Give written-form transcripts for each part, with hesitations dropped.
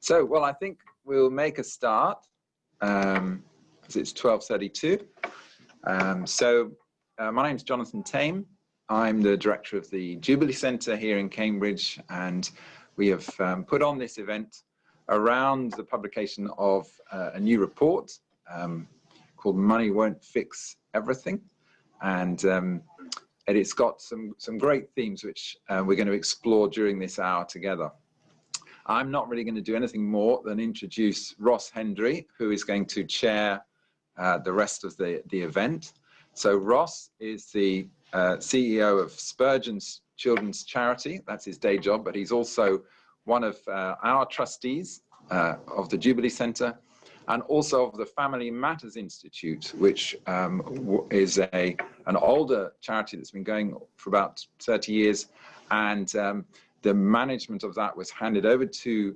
So, well, I think we'll make a start, because it's 12:32. My name's Jonathan Tame. I'm the director of the Jubilee Centre here in Cambridge, and we have put on this event around the publication of a new report called Money Won't Fix Everything. And it's got some great themes which we're going to explore during this hour together. I'm not really going to do anything more than introduce Ross Hendry, who is going to chair the rest of the event. So Ross is the CEO of Spurgeons Childrens Charity. That's his day job, but he's also one of our trustees of the Jubilee Centre, and also of the Family Matters Institute, which is an older charity that's been going for about 30 years. And the management of that was handed over to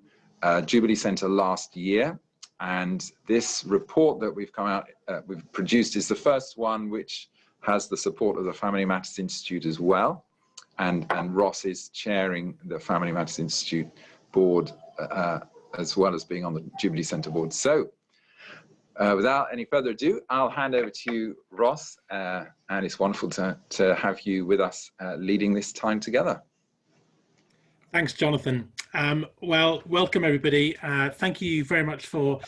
Jubilee Centre last year. And this report that we've produced is the first one which has the support of the Family Matters Institute as well. And Ross is chairing the Family Matters Institute board as well as being on the Jubilee Centre board. So without any further ado, I'll hand over to you, Ross, and it's wonderful to have you with us leading this time together. Thanks, Jonathan. Well, welcome everybody. Thank you very much for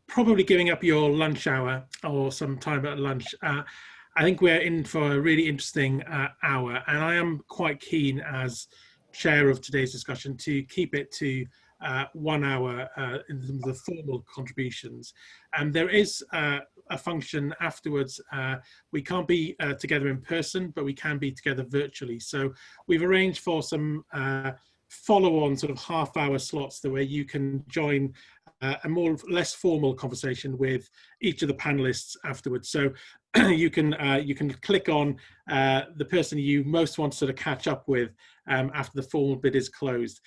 probably giving up your lunch hour or some time at lunch. I think we're in for a really interesting hour, and I am quite keen as chair of today's discussion to keep it to 1 hour in terms of the formal contributions. And there is a function afterwards. We can't be together in person, but we can be together virtually. So we've arranged for some follow-on sort of half-hour slots where you can join a less formal conversation with each of the panelists afterwards. So you can click on the person you most want to sort of catch up with after the formal bit is closed.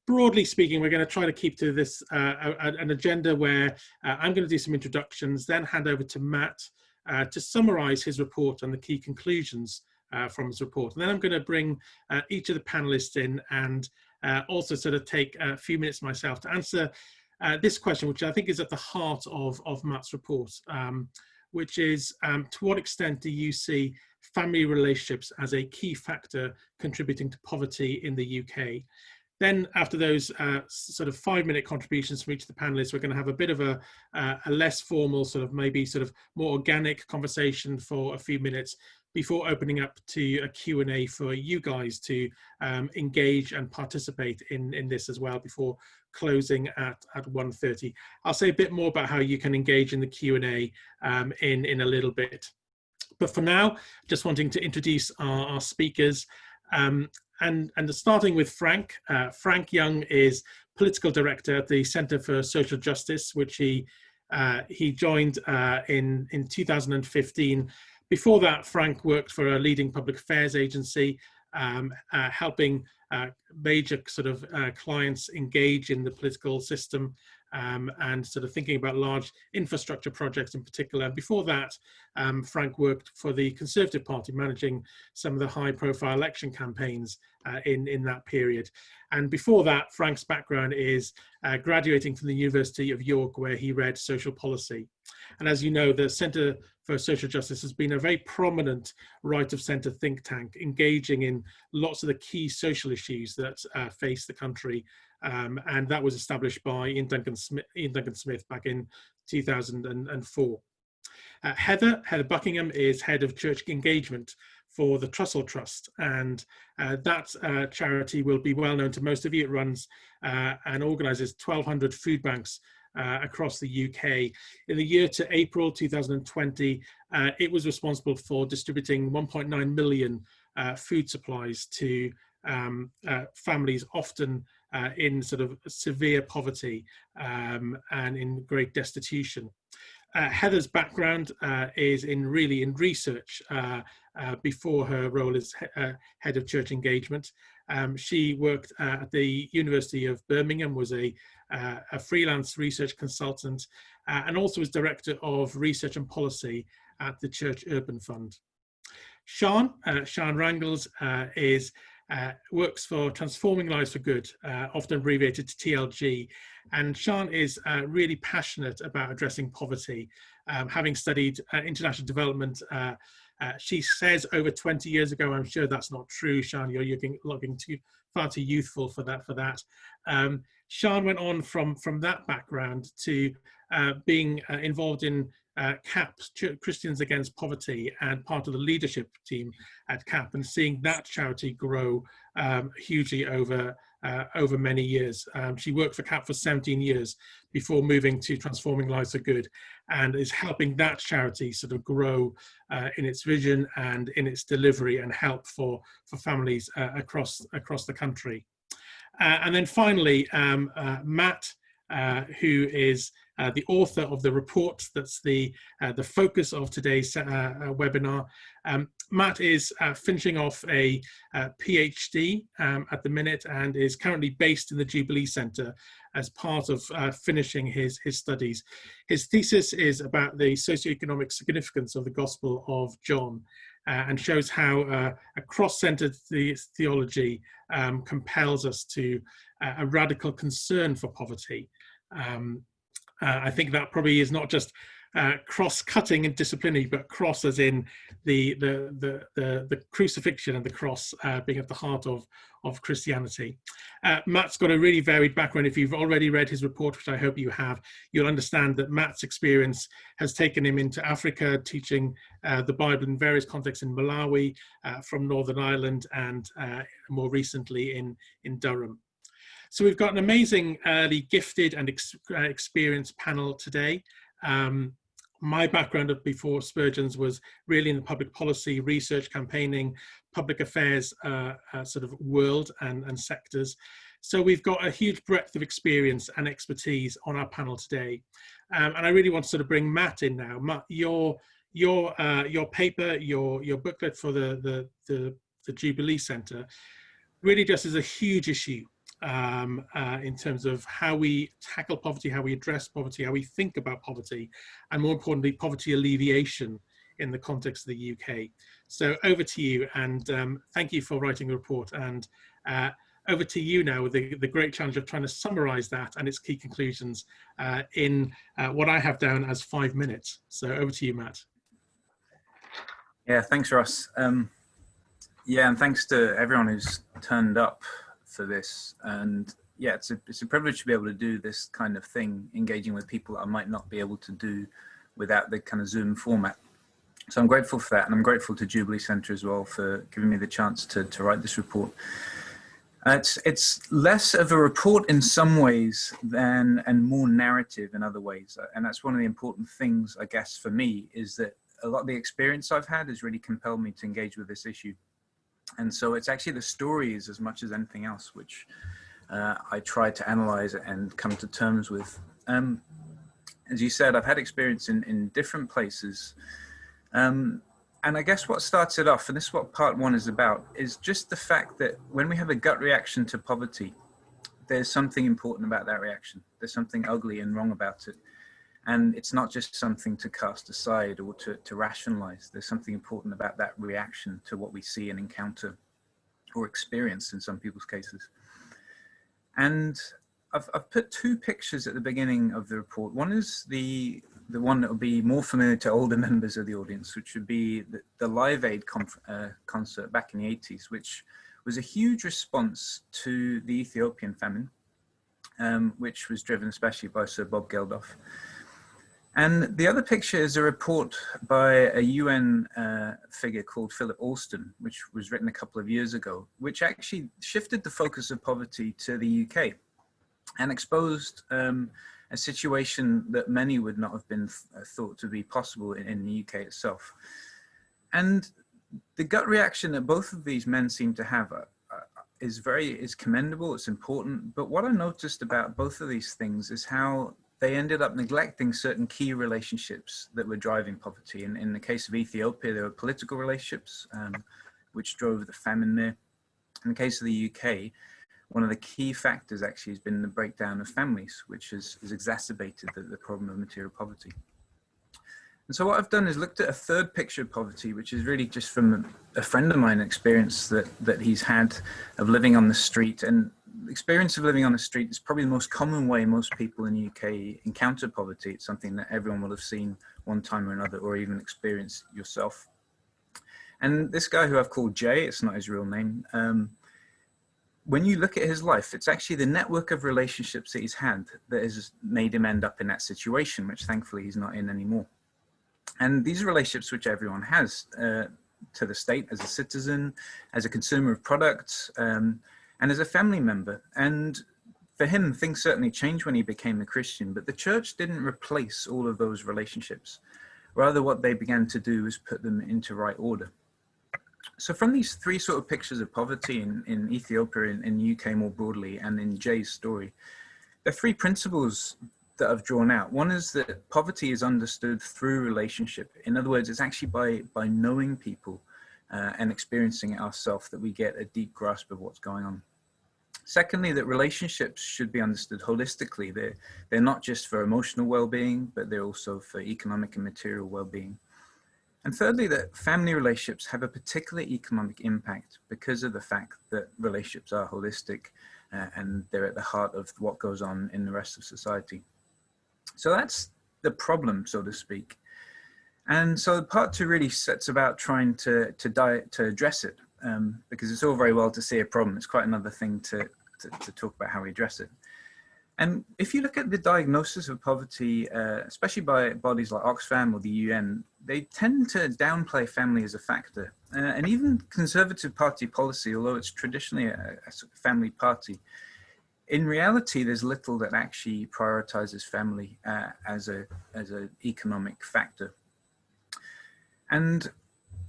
Broadly speaking, we're going to try to keep to this an agenda where I'm going to do some introductions, then hand over to Matt to summarize his report and the key conclusions from his report. And then I'm going to bring each of the panelists in and also sort of take a few minutes myself to answer this question, which I think is at the heart of Matt's report, which is to what extent do you see family relationships as a key factor contributing to poverty in the UK? Then after those sort of 5-minute contributions from each of the panelists, we're going to have a bit of a less formal, sort of maybe sort of more organic conversation for a few minutes before opening up to a Q&A for you guys to engage and participate in this as well before closing at 1:30. I'll say a bit more about how you can engage in the Q&A in a little bit. But for now, just wanting to introduce our speakers. And starting with Frank. Frank Young is political director at the Centre for Social Justice, which he joined in 2015. Before that, Frank worked for a leading public affairs agency, helping major sort of clients engage in the political system and sort of thinking about large infrastructure projects in particular. Before that, Frank worked for the Conservative Party, managing some of the high-profile election campaigns in that period. And before that, Frank's background is graduating from the University of York, where he read social policy. And as you know, the Centre for Social Justice has been a very prominent right-of-centre think tank, engaging in lots of the key social issues that face the country. And that was established by Ian Duncan Smith back in 2004. Heather Buckingham is head of church engagement for the Trussell Trust, and that charity will be well known to most of you. It runs and organises 1,200 food banks across the UK. In the year to April 2020, it was responsible for distributing 1.9 million food supplies to families often in sort of severe poverty and in great destitution. Heather's background is in research before her role as head of church engagement. She worked at the University of Birmingham, was a freelance research consultant, and also was director of research and policy at the Church Urban Fund. Sian Wrangles works for Transforming Lives for Good, often abbreviated to TLG, And Sian is really passionate about addressing poverty, having studied international development. She says over 20 years ago. I'm sure that's not true, Sian. You're looking far too youthful for that. Sian went on from that background to being involved in CAP, Christians Against Poverty, and part of the leadership team at CAP, and seeing that charity grow hugely over many years. She worked for CAP for 17 years before moving to Transforming Lives for Good, and is helping that charity sort of grow in its vision and in its delivery and help for families across the country. And then finally, Matt, who is the author of the report that's the focus of today's webinar. Matt is finishing off a PhD at the minute, and is currently based in the Jubilee Centre as part of finishing his studies. His thesis is about the socioeconomic significance of the Gospel of John, and shows how a cross-centered theology compels us to a radical concern for poverty. I think that probably is not just cross-cutting and disciplinary, but cross as in the crucifixion and the cross being at the heart of Christianity. Matt's got a really varied background. If you've already read his report, which I hope you have, you'll understand that Matt's experience has taken him into Africa, teaching the Bible in various contexts in Malawi, from Northern Ireland, and more recently in Durham. So we've got an amazingly gifted and experienced panel today. My background before Spurgeons was really in the public policy, research, campaigning, public affairs sort of world and sectors. So we've got a huge breadth of experience and expertise on our panel today. And I really want to sort of bring Matt in now. Matt, your paper, your booklet for the Jubilee Centre really just is a huge issue. In terms of how we tackle poverty, how we address poverty, how we think about poverty, and more importantly, poverty alleviation in the context of the UK. So over to you, and thank you for writing the report, and over to you now with the great challenge of trying to summarise that and its key conclusions in what I have down as 5 minutes. So over to you, Matt. Yeah, thanks, Ross. Yeah, and thanks to everyone who's turned up for this. And yeah, it's a privilege to be able to do this kind of thing, engaging with people that I might not be able to do without the kind of Zoom format. So I'm grateful for that, and I'm grateful to Jubilee Centre as well for giving me the chance to write this report. It's less of a report in some ways and more narrative in other ways. And that's one of the important things, I guess, for me, is that a lot of the experience I've had has really compelled me to engage with this issue. And so it's actually the stories as much as anything else, which I try to analyze and come to terms with. As you said, I've had experience in different places. And I guess what starts it off, and this is what part one is about, is just the fact that when we have a gut reaction to poverty, there's something important about that reaction. There's something ugly and wrong about it. And it's not just something to cast aside or to rationalize. There's something important about that reaction to what we see and encounter or experience in some people's cases. And I've put two pictures at the beginning of the report. One is the one that will be more familiar to older members of the audience, which would be the Live Aid concert back in the 80s, which was a huge response to the Ethiopian famine, which was driven especially by Sir Bob Geldof. And the other picture is a report by a UN figure called Philip Alston, which was written a couple of years ago, which actually shifted the focus of poverty to the UK and exposed a situation that many would not have been thought to be possible in the UK itself. And the gut reaction that both of these men seem to have is commendable, it's important. But what I noticed about both of these things is how they ended up neglecting certain key relationships that were driving poverty. In the case of Ethiopia, there were political relationships, which drove the famine there. In the case of the UK, one of the key factors actually has been the breakdown of families, which has exacerbated the problem of material poverty. And so what I've done is looked at a third picture of poverty, which is really just from a friend of mine experience that he's had of living on the street. And experience of living on the street is probably the most common way most people in the UK encounter poverty. It's something that everyone will have seen one time or another, or even experienced yourself. And this guy who I've called Jay, it's not his real name, when you look at his life, it's actually the network of relationships that he's had that has made him end up in that situation, which thankfully he's not in anymore. And these relationships, which everyone has to the state, as a citizen, as a consumer of products, and as a family member. And for him, things certainly changed when he became a Christian, but the church didn't replace all of those relationships. Rather, what they began to do was put them into right order. So from these three sort of pictures of poverty in Ethiopia, in the UK more broadly, and in Jay's story, there are three principles that I've drawn out. One is that poverty is understood through relationship. In other words, it's actually by knowing people and experiencing it ourselves that we get a deep grasp of what's going on. Secondly, that relationships should be understood holistically. They're not just for emotional well-being, but they're also for economic and material well-being. And thirdly, that family relationships have a particular economic impact because of the fact that relationships are holistic and they're at the heart of what goes on in the rest of society. So that's the problem, so to speak. And so part two really sets about trying to address it, because it's all very well to see a problem. It's quite another thing to talk about how we address it. And if you look at the diagnosis of poverty, especially by bodies like Oxfam or the UN, they tend to downplay family as a factor. And even Conservative Party policy, although it's traditionally a family party, in reality, there's little that actually prioritizes family as an economic factor. And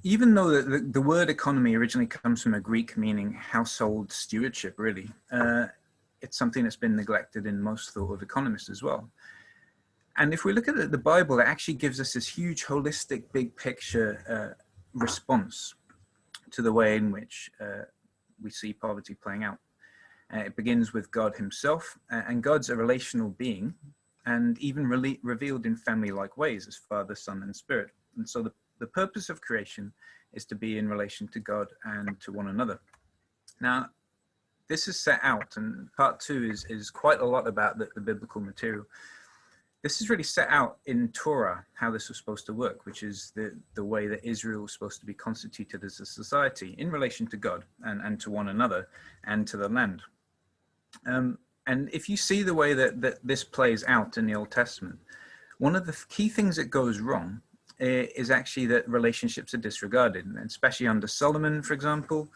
even though the word economy originally comes from a Greek meaning household stewardship, really, it's something that's been neglected in most thought of economists as well. And if we look at the Bible, it actually gives us this huge, holistic, big picture response to the way in which we see poverty playing out. It begins with God himself, and God's a relational being, and even revealed in family-like ways as Father, Son, and Spirit. And so the purpose of creation is to be in relation to God and to one another. Now, this is set out, and part two is quite a lot about the biblical material. This is really set out in Torah, how this was supposed to work, which is the way that Israel was supposed to be constituted as a society in relation to God and to one another and to the land. And if you see the way that this plays out in the Old Testament, one of the key things that goes wrong is actually that relationships are disregarded, and especially under Solomon, for example.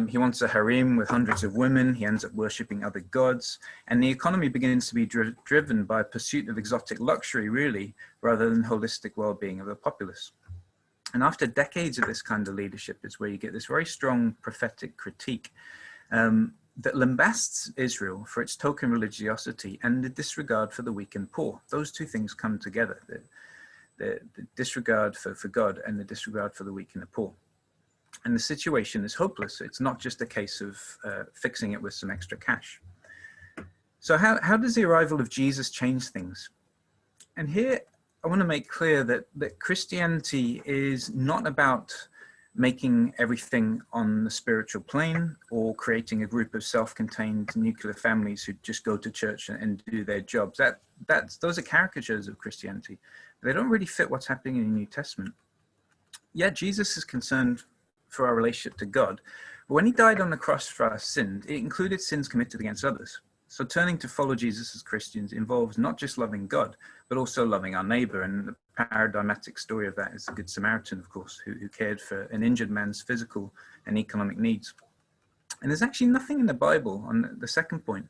He wants a harem with hundreds of women. He ends up worshipping other gods, and the economy begins to be driven by a pursuit of exotic luxury, really, rather than holistic well-being of the populace. And after decades of this kind of leadership is where you get this very strong prophetic critique that lambasts Israel for its token religiosity and the disregard for the weak and poor. Those two things come together, the disregard for God and the disregard for the weak and the poor. And the situation is hopeless. It's not just a case of fixing it with some extra cash. So how does the arrival of Jesus change things? And here I want to make clear that Christianity is not about making everything on the spiritual plane or creating a group of self-contained nuclear families who just go to church and do their jobs. Those are caricatures of Christianity. They don't really fit what's happening in the New Testament. Yeah, Jesus is concerned for our relationship to God, but when he died on the cross for our sins, it included sins committed against others. So turning to follow Jesus as Christians involves not just loving God, but also loving our neighbor. And the paradigmatic story of that is the Good Samaritan, of course, who cared for an injured man's physical and economic needs. And there's actually nothing in the Bible, on the second point,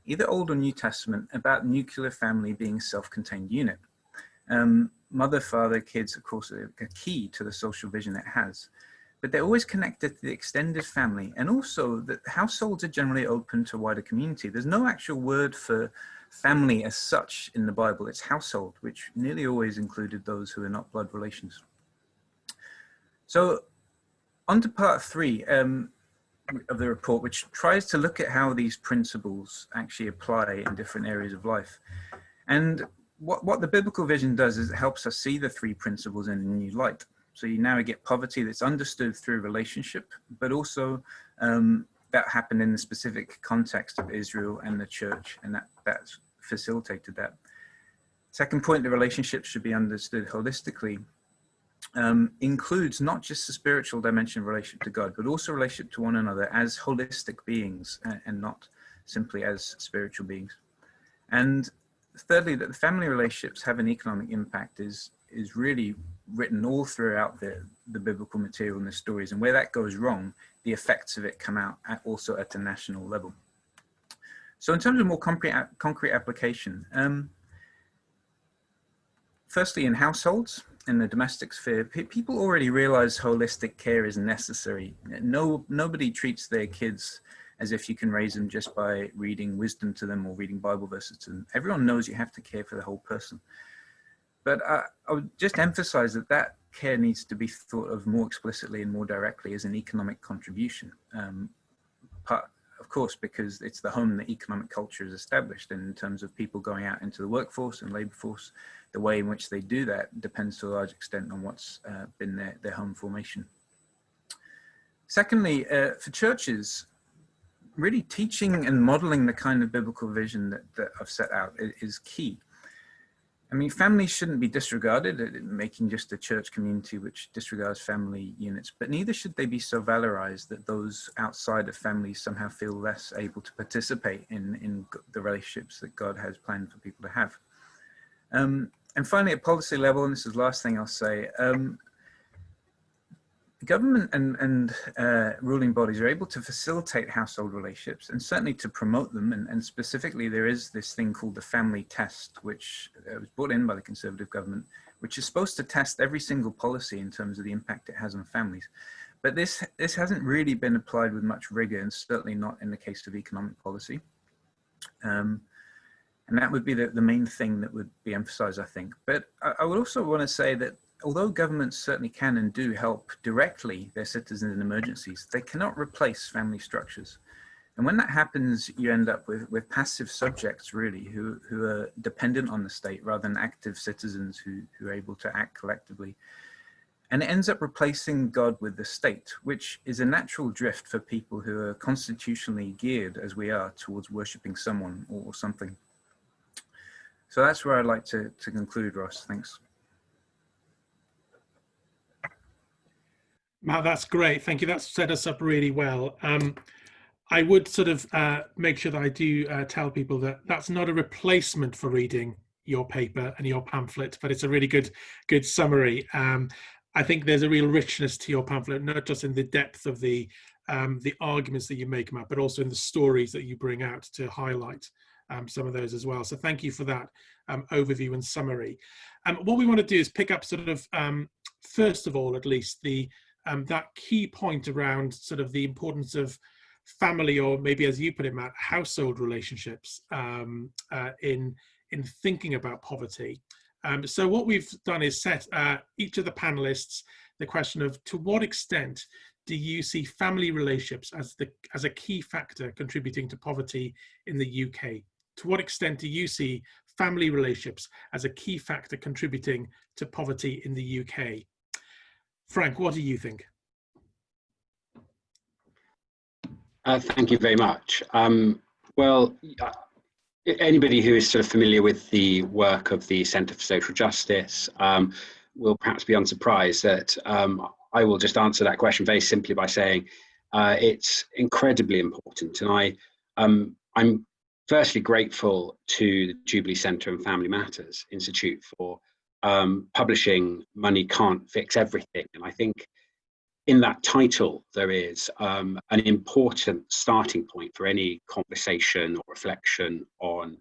either Old or New Testament, about nuclear family being a self-contained unit. Mother, father, kids, of course, are key to the social vision it has. But they're always connected to the extended family, and also that households are generally open to wider community. There's no actual word for family as such in the Bible. It's household, which nearly always included those who are not blood relations. So on to part three of the report, which tries to look at how these principles actually apply in different areas of life. And what the biblical vision does is it helps us see the three principles in a new light. So you now get poverty that's understood through relationship, but also that happened in the specific context of Israel and the church, and that facilitated that. Second point, the relationships should be understood holistically, includes not just the spiritual dimension of relationship to God, but also relationship to one another as holistic beings and not simply as spiritual beings. And thirdly, that the family relationships have an economic impact is really written all throughout the biblical material and the stories, and where that goes wrong, the effects of it come out also at a national level. So in terms of more concrete application, firstly, in households, in the domestic sphere, people already realize holistic care is necessary. Nobody treats their kids as if you can raise them just by reading wisdom to them or reading Bible verses to them. Everyone knows you have to care for the whole person. But I would just emphasize that care needs to be thought of more explicitly and more directly as an economic contribution. Of course, because it's the home that economic culture is established, and in terms of people going out into the workforce and labor force, the way in which they do that depends to a large extent on what's been their home formation. Secondly, for churches, really teaching and modeling the kind of biblical vision that I've set out is key. I mean, families shouldn't be disregarded, making just a church community which disregards family units, but neither should they be so valorized that those outside of families somehow feel less able to participate in the relationships that God has planned for people to have. And finally, at policy level, and this is the last thing I'll say, government and ruling bodies are able to facilitate household relationships and certainly to promote them. And specifically, there is this thing called the family test, which was brought in by the Conservative government, which is supposed to test every single policy in terms of the impact it has on families. But this hasn't really been applied with much rigor, and certainly not in the case of economic policy. And that would be the main thing that would be emphasized, I think. But I would also want to say that although governments certainly can and do help directly their citizens in emergencies, they cannot replace family structures. And when that happens, you end up with passive subjects, really, who are dependent on the state rather than active citizens who are able to act collectively. And it ends up replacing God with the state, which is a natural drift for people who are constitutionally geared, as we are, towards worshipping someone or something. So that's where I'd like to conclude, Ross. Thanks. Matt, that's great. Thank you. That's set us up really well. I would sort of make sure that I do tell people that that's not a replacement for reading your paper and your pamphlet, but it's a really good summary. I think there's a real richness to your pamphlet, not just in the depth of the arguments that you make, Matt, but also in the stories that you bring out to highlight some of those as well. So thank you for that overview and summary. What we want to do is pick up sort of, first of all, at least, that key point around sort of the importance of family, or maybe as you put it, Matt, household relationships in thinking about poverty. So what we've done is set each of the panelists the question of, to what extent do you see family relationships as a key factor contributing to poverty in the UK? To what extent do you see family relationships as a key factor contributing to poverty in the UK? Frank, what do you think? Thank you very much. Well, anybody who is sort of familiar with the work of the Centre for Social Justice will perhaps be unsurprised that I will just answer that question very simply by saying it's incredibly important. And I'm firstly grateful to the Jubilee Centre and Family Matters Institute for publishing Money Can't Fix Everything. And I think in that title, there is an important starting point for any conversation or reflection on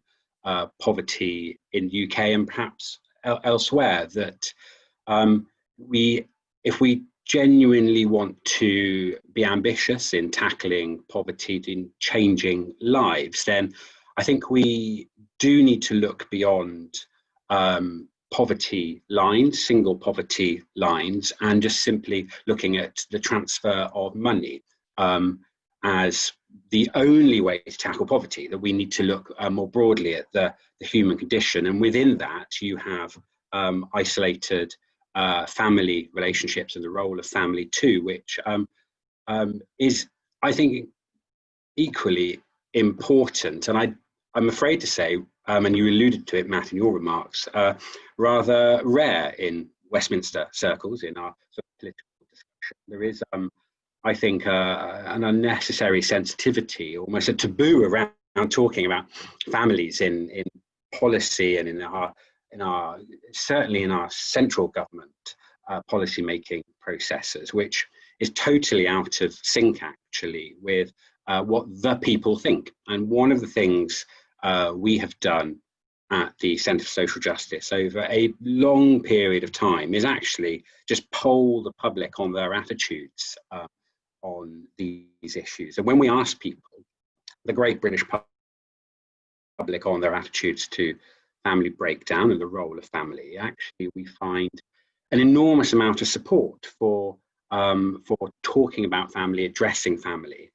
poverty in the UK and perhaps elsewhere, that if we genuinely want to be ambitious in tackling poverty, in changing lives, then I think we do need to look beyond poverty lines, single poverty lines, and just simply looking at the transfer of money as the only way to tackle poverty. That we need to look more broadly at the human condition, and within that you have isolated family relationships and the role of family too, which is, I think, equally important, and I'm afraid to say, and you alluded to it, Matt, in your remarks, rather rare in Westminster circles, in our sort of political discussion. There is, I think, an unnecessary sensitivity, almost a taboo around talking about families in policy and in our certainly in our central government policy making processes, which is totally out of sync actually with what the people think. And one of the things we have done at the Centre for Social Justice over a long period of time is actually just poll the public on their attitudes on these issues. And when we ask people, the great British public, on their attitudes to family breakdown and the role of family, actually we find an enormous amount of support for talking about family, addressing family.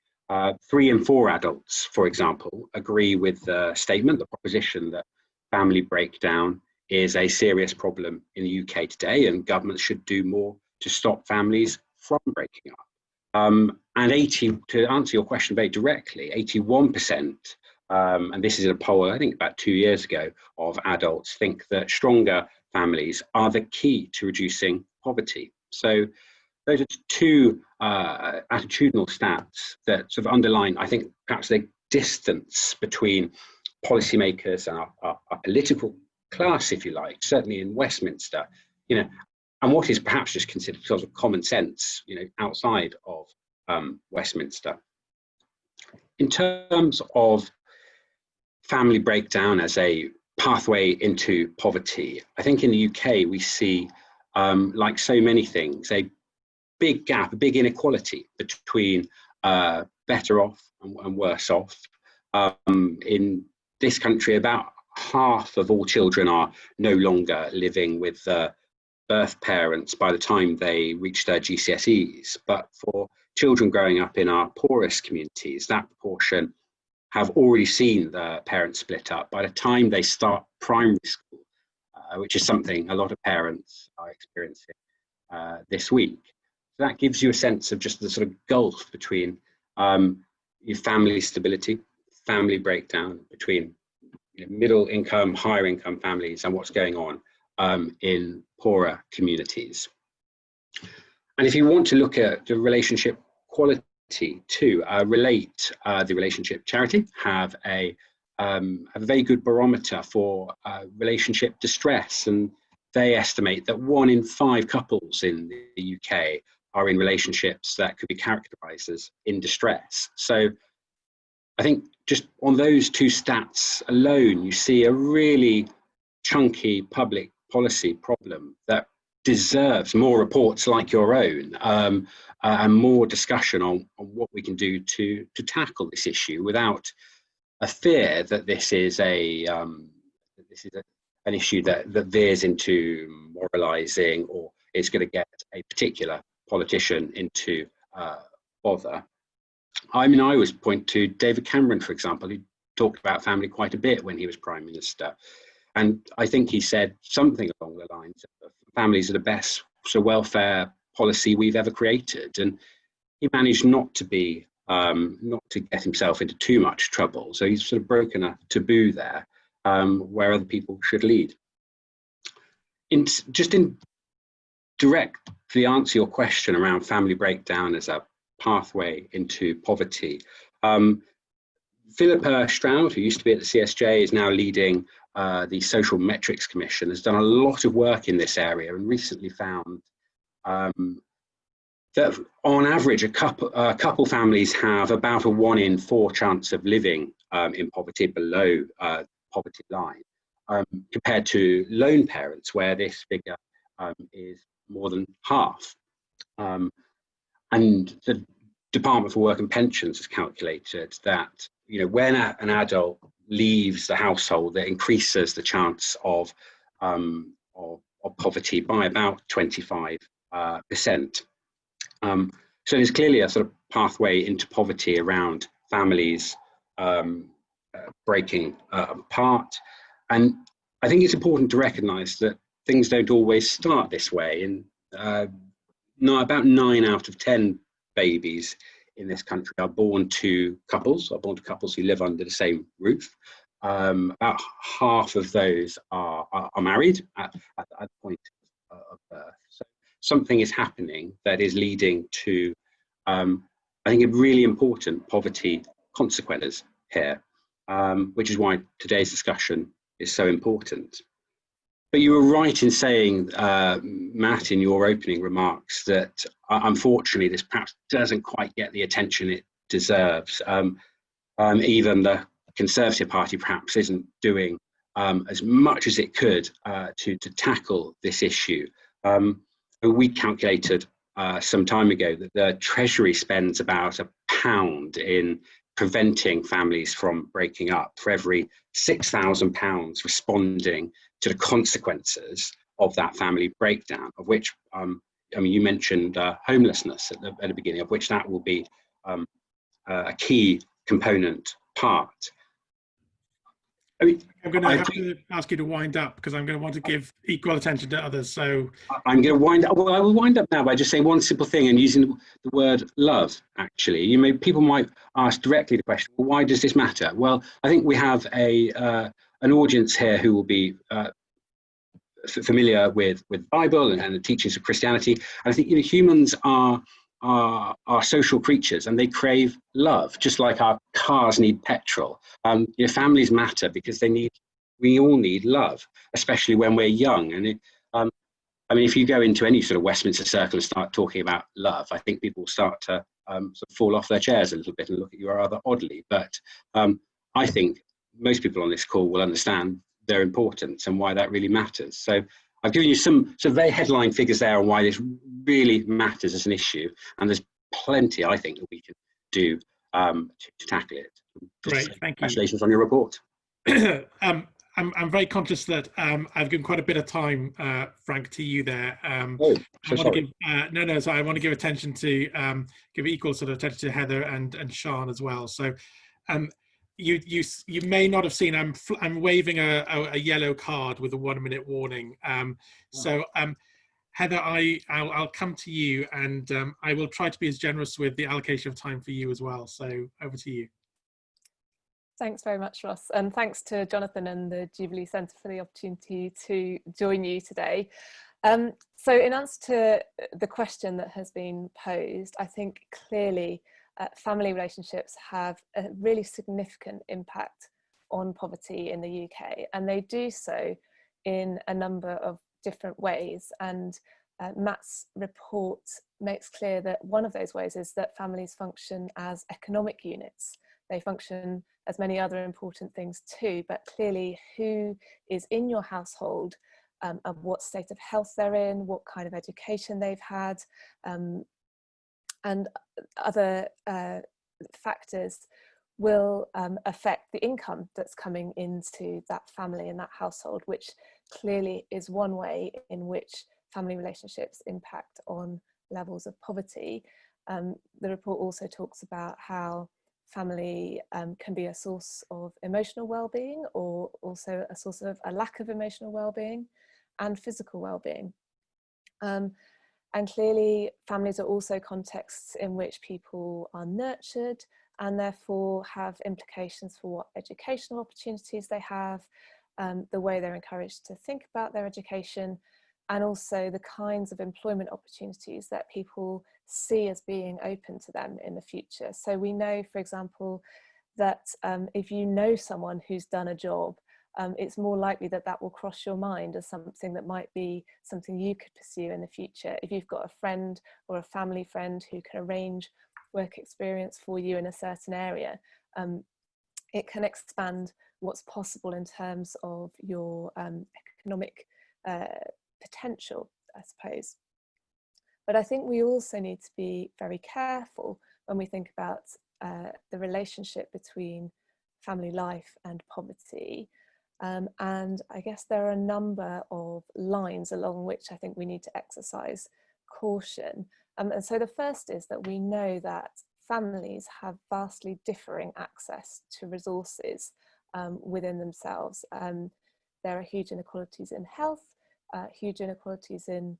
3 in 4 adults, for example, agree with the statement, the proposition that family breakdown is a serious problem in the UK today, and governments should do more to stop families from breaking up. And to answer your question very directly, 81%, and this is a poll I think about 2 years ago, of adults think that stronger families are the key to reducing poverty. So those are 2 attitudinal stats that sort of underline, I think, perhaps the distance between policymakers and our political class, if you like, certainly in Westminster, and what is perhaps just considered sort of common sense, outside of Westminster. In terms of family breakdown as a pathway into poverty, I think in the UK we see, like so many things, a big gap, a big inequality between better off and worse off. In this country, about half of all children are no longer living with birth parents by the time they reach their GCSEs. But for children growing up in our poorest communities, that proportion have already seen the parents split up by the time they start primary school, which is something a lot of parents are experiencing this week. So that gives you a sense of just the sort of gulf between your family stability, family breakdown, between middle income, higher income families, and what's going on in poorer communities. And if you want to look at the relationship quality too, Relate, the relationship charity, have a very good barometer for relationship distress, and they estimate that 1 in 5 couples in the UK are in relationships that could be characterized as in distress. So I think just on those 2 stats alone, you see a really chunky public policy problem that deserves more reports like your own, and more discussion on what we can do to tackle this issue without a fear that this is an issue that veers into moralizing, or is going to get a particular politician into bother. I mean, I always point to David Cameron, for example, who talked about family quite a bit when he was Prime Minister. And I think he said something along the lines of families are the best sort of welfare policy we've ever created. And he managed not to get himself into too much trouble. So he's sort of broken a taboo there, where other people should lead. Just in directly answer your question around family breakdown as a pathway into poverty, Philippa Stroud, who used to be at the CSJ, is now leading the Social Metrics Commission, has done a lot of work in this area, and recently found that on average a couple families have about a 1 in 4 chance of living in poverty, below poverty line, compared to lone parents, where this figure is more than half. And the Department for Work and Pensions has calculated that when an adult leaves the household, that increases the chance of poverty by about 25%. So there's clearly a sort of pathway into poverty around families breaking apart. And I think it's important to recognise that things don't always start this way. And about 9 out of 10 babies in this country are born to couples who live under the same roof. About half of those are married at the point of birth. So something is happening that is leading to, I think, a really important poverty consequences here, which is why today's discussion is so important. But you were right in saying, Matt, in your opening remarks, that unfortunately this perhaps doesn't quite get the attention it deserves. Even the Conservative Party perhaps isn't doing as much as it could to tackle this issue. We calculated some time ago that the Treasury spends about £1 in preventing families from breaking up for every £6,000 responding to the consequences of that family breakdown, of which, I mean, you mentioned homelessness at the beginning, of which that will be a key component part. I mean, I'm going to have to ask you to wind up because I'm going to want to give equal attention to others. So I'm going to wind up. Well, I will wind up now by just saying one simple thing and using the word love. Actually, people might ask directly the question, well, why does this matter? Well, I think we have an audience here who will be familiar with the Bible and the teachings of Christianity. And I think humans are social creatures and they crave love, just like our cars need petrol. Families matter because we all need love, especially when we're young. And I mean, if you go into any sort of Westminster circle and start talking about love, I think people start to sort of fall off their chairs a little bit and look at you rather oddly. But I think most people on this call will understand their importance and why that really matters. So I've given you some very headline figures there on why this really matters as an issue, and there's plenty, I think, that we can do to tackle it. Great, thank you. Congratulations on your report. I'm very conscious that I've given quite a bit of time, Frank, to you there. Sorry. So I want to give attention to give equal sort of attention to Heather and Sian as well. So you may not have seen I'm waving a yellow card with a 1-minute warning. So Heather, I'll come to you, and I will try to be as generous with the allocation of time for you as well. So over to you. Thanks very much, Ross, and thanks to Jonathan and the Jubilee Centre for the opportunity to join you today. So in answer to the question that has been posed, I think clearly family relationships have a really significant impact on poverty in the UK, and they do so in a number of different ways. And Matt's report makes clear that one of those ways is that families function as economic units. They function as many other important things too, but clearly who is in your household, of what state of health they're in, what kind of education they've had, and other factors will affect the income that's coming into that family and that household, which clearly is one way in which family relationships impact on levels of poverty. The report also talks about how family can be a source of emotional well-being, or also a source of a lack of emotional well-being and physical well-being. And clearly families are also contexts in which people are nurtured and therefore have implications for what educational opportunities they have, the way they're encouraged to think about their education, and also the kinds of employment opportunities that people see as being open to them in the future. So we know, for example, that if you know someone who's done a job, it's more likely that that will cross your mind as something that might be something you could pursue in the future. If you've got a friend or a family friend who can arrange work experience for you in a certain area, it can expand what's possible in terms of your economic potential, I suppose. But I think we also need to be very careful when we think about the relationship between family life and poverty. And I guess there are a number of lines along which I think we need to exercise caution. And so the first is that we know that families have vastly differing access to resources within themselves. There are huge inequalities in health, huge inequalities in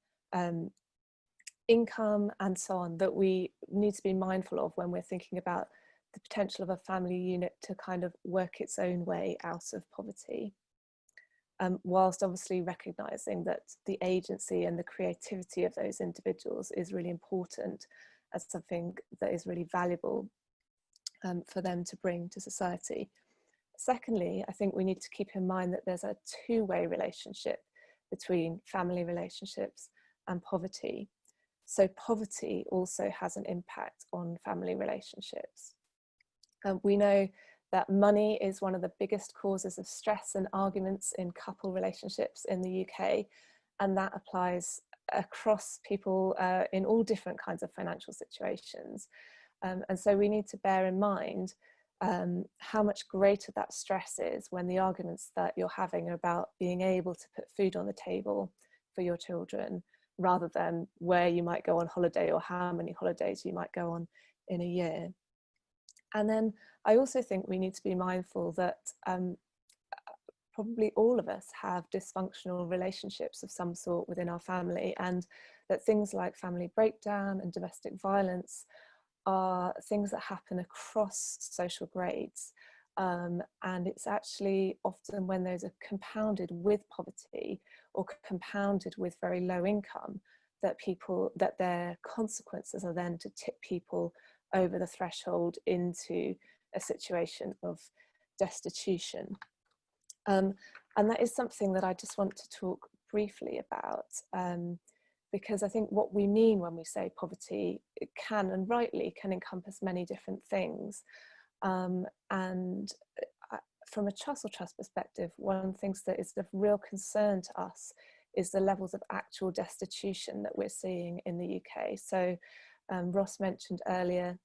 income and so on that we need to be mindful of when we're thinking about the potential of a family unit to kind of work its own way out of poverty, whilst obviously recognising that the agency and the creativity of those individuals is really important as something that is really valuable for them to bring to society. Secondly, I think we need to keep in mind that there's a two-way relationship between family relationships and poverty. So poverty also has an impact on family relationships. We know that money is one of the biggest causes of stress and arguments in couple relationships in the UK, and that applies across people in all different kinds of financial situations. And so we need to bear in mind how much greater that stress is when the arguments that you're having are about being able to put food on the table for your children, rather than where you might go on holiday or how many holidays you might go on in a year. And then I also think we need to be mindful that probably all of us have dysfunctional relationships of some sort within our family, and that things like family breakdown and domestic violence are things that happen across social grades. And it's actually often when those are compounded with poverty or compounded with very low income that their consequences are then to tip people over the threshold into a situation of destitution. And that is something that I just want to talk briefly about, because I think what we mean when we say poverty, it can, and rightly, can encompass many different things. And from a Trussell Trust perspective, one of the things that is of real concern to us is the levels of actual destitution that we're seeing in the UK. So Ross mentioned earlier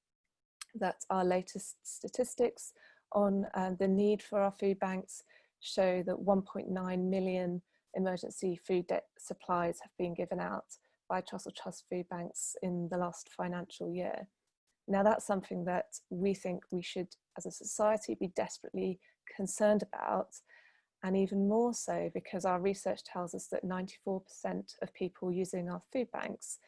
that our latest statistics on the need for our food banks show that 1.9 million emergency food supplies have been given out by Trussell Trust food banks in the last financial year. Now that's something that we think we should, as a society, be desperately concerned about, and even more so because our research tells us that 94% of people using our food banks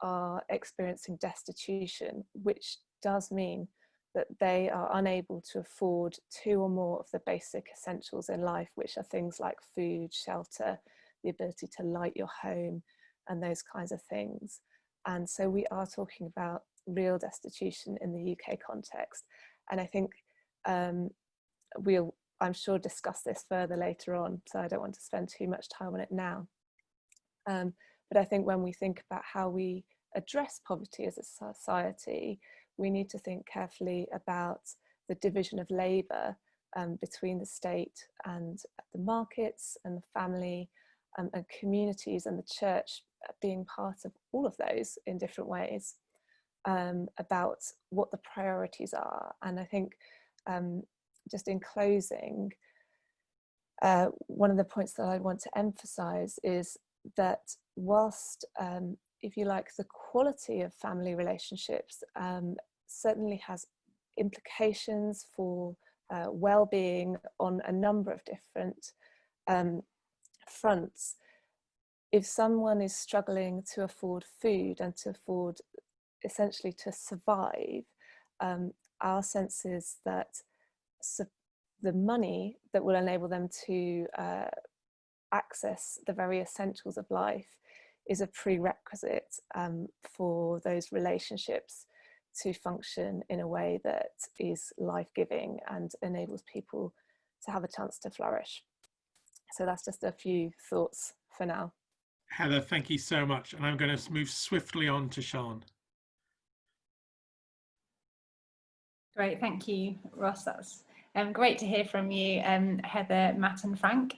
are experiencing destitution, which does mean that they are unable to afford two or more of the basic essentials in life, which are things like food, shelter, the ability to light your home, and those kinds of things. And so we are talking about real destitution in the UK context. And I think we'll, I'm sure, discuss this further later on, so I don't want to spend too much time on it now. But I think when we think about how we address poverty as a society, we need to think carefully about the division of labour between the state and the markets and the family and communities, and the church being part of all of those in different ways, about what the priorities are. And I think just in closing, one of the points that I want to emphasise is that whilst, if you like, the quality of family relationships certainly has implications for well-being on a number of different fronts. If someone is struggling to afford food and to afford, essentially, to survive, our sense is that the money that will enable them to access the very essentials of life is a prerequisite for those relationships to function in a way that is life-giving and enables people to have a chance to flourish. So that's just a few thoughts for now. Heather, thank you so much. And I'm going to move swiftly on to Sian. Great, thank you, Ross. That's great to hear from you, Heather, Matt and Frank.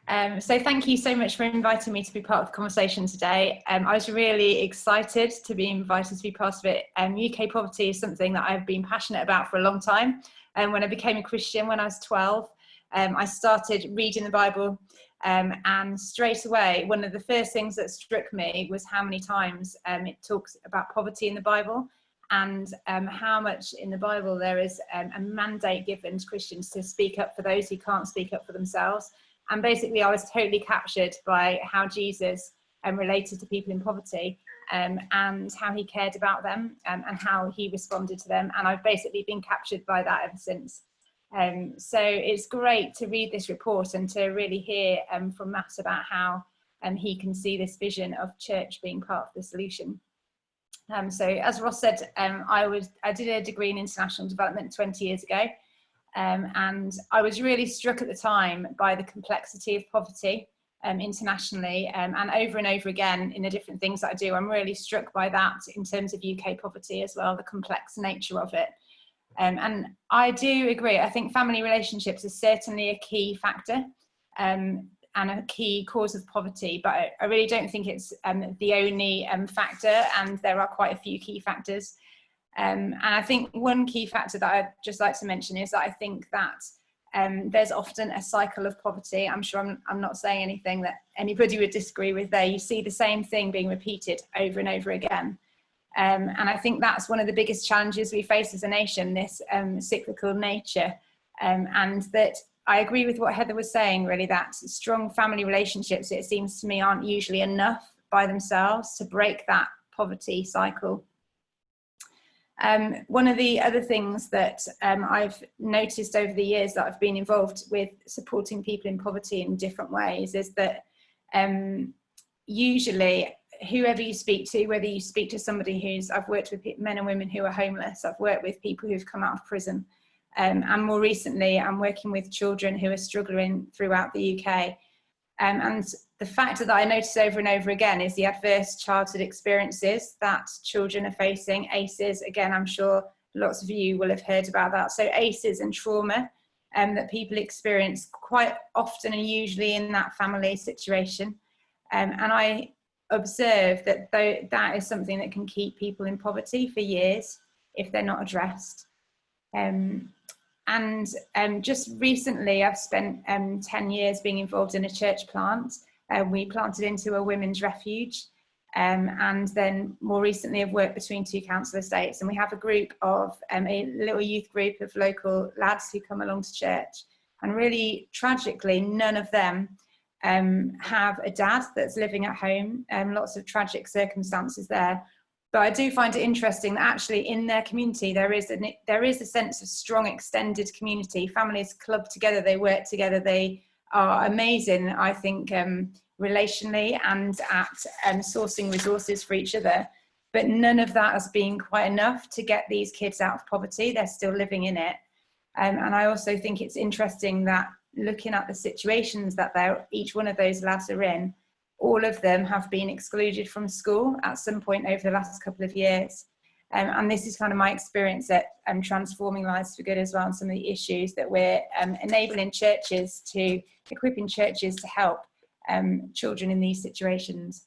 So thank you so much for inviting me to be part of the conversation today. I was really excited to be invited to be part of it. UK poverty is something that I've been passionate about for a long time. When I became a Christian when I was 12, I started reading the Bible, and straight away, one of the first things that struck me was how many times it talks about poverty in the Bible, and how much in the Bible there is a mandate given to Christians to speak up for those who can't speak up for themselves. And basically I was totally captured by how Jesus related to people in poverty. and how he cared about them, and how he responded to them. And I've basically been captured by that ever since. So it's great to read this report and to really hear from Matt about how he can see this vision of church being part of the solution. So as Ross said, I did a degree in international development 20 years ago, and I was really struck at the time by the complexity of poverty internationally, and over again in the different things that I do, I'm really struck by that in terms of UK poverty as well, the complex nature of it. And I do agree, I think family relationships is certainly a key factor and a key cause of poverty, but I really don't think it's the only factor, and there are quite a few key factors. And I think one key factor that I'd just like to mention is that I think that there's often a cycle of poverty. I'm sure I'm not saying anything that anybody would disagree with there. You see the same thing being repeated over and over again. And I think that's one of the biggest challenges we face as a nation, this cyclical nature. And that I agree with what Heather was saying, really, that strong family relationships, it seems to me, aren't usually enough by themselves to break that poverty cycle. One of the other things that I've noticed over the years that I've been involved with supporting people in poverty in different ways is that usually whoever you speak to, whether you speak to somebody I've worked with men and women who are homeless, I've worked with people who've come out of prison, and more recently I'm working with children who are struggling throughout the UK. And the factor that I notice over and over again is the adverse childhood experiences that children are facing. ACEs, again, I'm sure lots of you will have heard about that. So ACEs and trauma that people experience quite often and usually in that family situation. And I observe that that is something that can keep people in poverty for years if they're not addressed. And just recently, I've spent 10 years being involved in a church plant. We planted into a women's refuge. And then more recently, I've worked between 2 council estates. And we have a group of, a little youth group of local lads who come along to church. And really, tragically, none of them have a dad that's living at home. Lots of tragic circumstances there. But I do find it interesting that actually in their community, there is a sense of strong extended community. Families club together, they work together, they are amazing, I think, relationally and at sourcing resources for each other. But none of that has been quite enough to get these kids out of poverty. They're still living in it. And I also think it's interesting that looking at the situations that each one of those lads are in, all of them have been excluded from school at some point over the last couple of years. And this is kind of my experience at Transforming Lives for Good as well, and some of the issues that we're equipping churches to help children in these situations.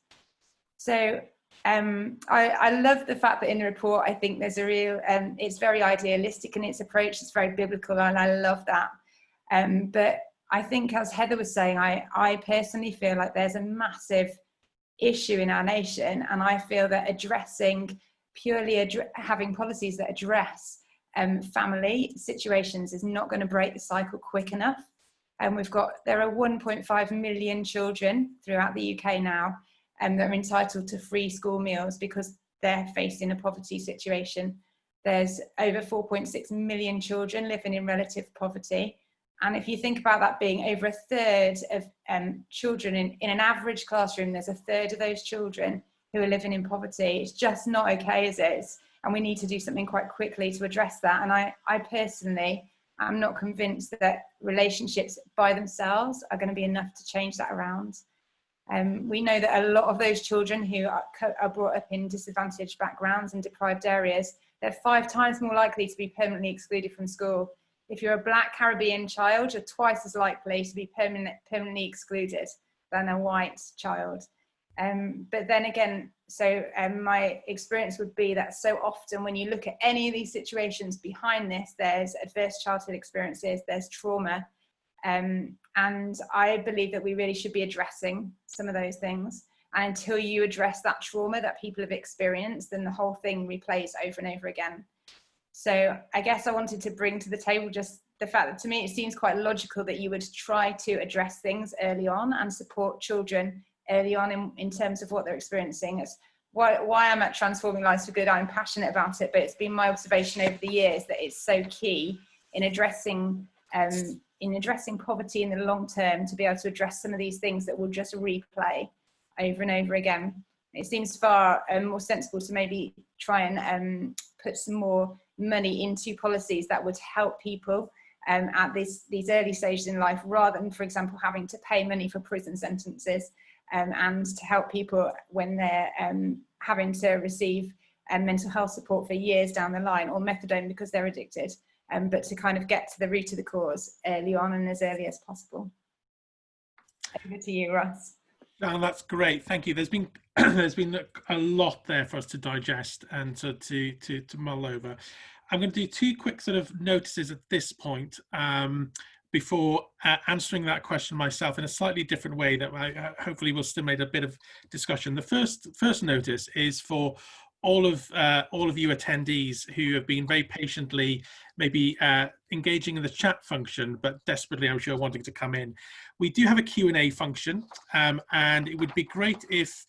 So I love the fact that in the report, I think there's a real, it's very idealistic in its approach, it's very biblical, and I love that. But I think, as Heather was saying, I personally feel like there's a massive issue in our nation, and I feel that having policies that address family situations is not going to break the cycle quick enough. And there are 1.5 million children throughout the UK now that are entitled to free school meals because they're facing a poverty situation. There's over 4.6 million children living in relative poverty. And if you think about that being over a third of children in an average classroom, there's a third of those children who are living in poverty. It's just not okay as it is. And we need to do something quite quickly to address that. And I personally am not convinced that relationships by themselves are going to be enough to change that around. We know that a lot of those children who are brought up in disadvantaged backgrounds and deprived areas, they're 5 times more likely to be permanently excluded from school. If you're a Black Caribbean child, you're twice as likely to be permanently excluded than a white child. But then again, my experience would be that so often when you look at any of these situations behind this, there's adverse childhood experiences, there's trauma. And I believe that we really should be addressing some of those things. And until you address that trauma that people have experienced, then the whole thing replays over and over again. So I guess I wanted to bring to the table just the fact that to me it seems quite logical that you would try to address things early on and support children early on in terms of what they're experiencing. It's why I'm at Transforming Lives for Good. I'm passionate about it, but it's been my observation over the years that it's so key in addressing poverty in the long term, to be able to address some of these things that will just replay over and over again. It seems far more sensible to maybe try and put some more money into policies that would help people at these early stages in life, rather than, for example, having to pay money for prison sentences, and to help people when they're having to receive mental health support for years down the line, or methadone because they're addicted, but to kind of get to the root of the cause early on and as early as possible. Over to you, Ross. Oh, that's great, thank you. There's been there's been a lot there for us to digest and to mull over. I'm going to do two quick sort of notices at this point before answering that question myself in a slightly different way that I hopefully will stimulate a bit of discussion. The first notice is for all of you attendees who have been very patiently maybe engaging in the chat function, but desperately, I'm sure, wanting to come in. We do have a Q&A function, and it would be great if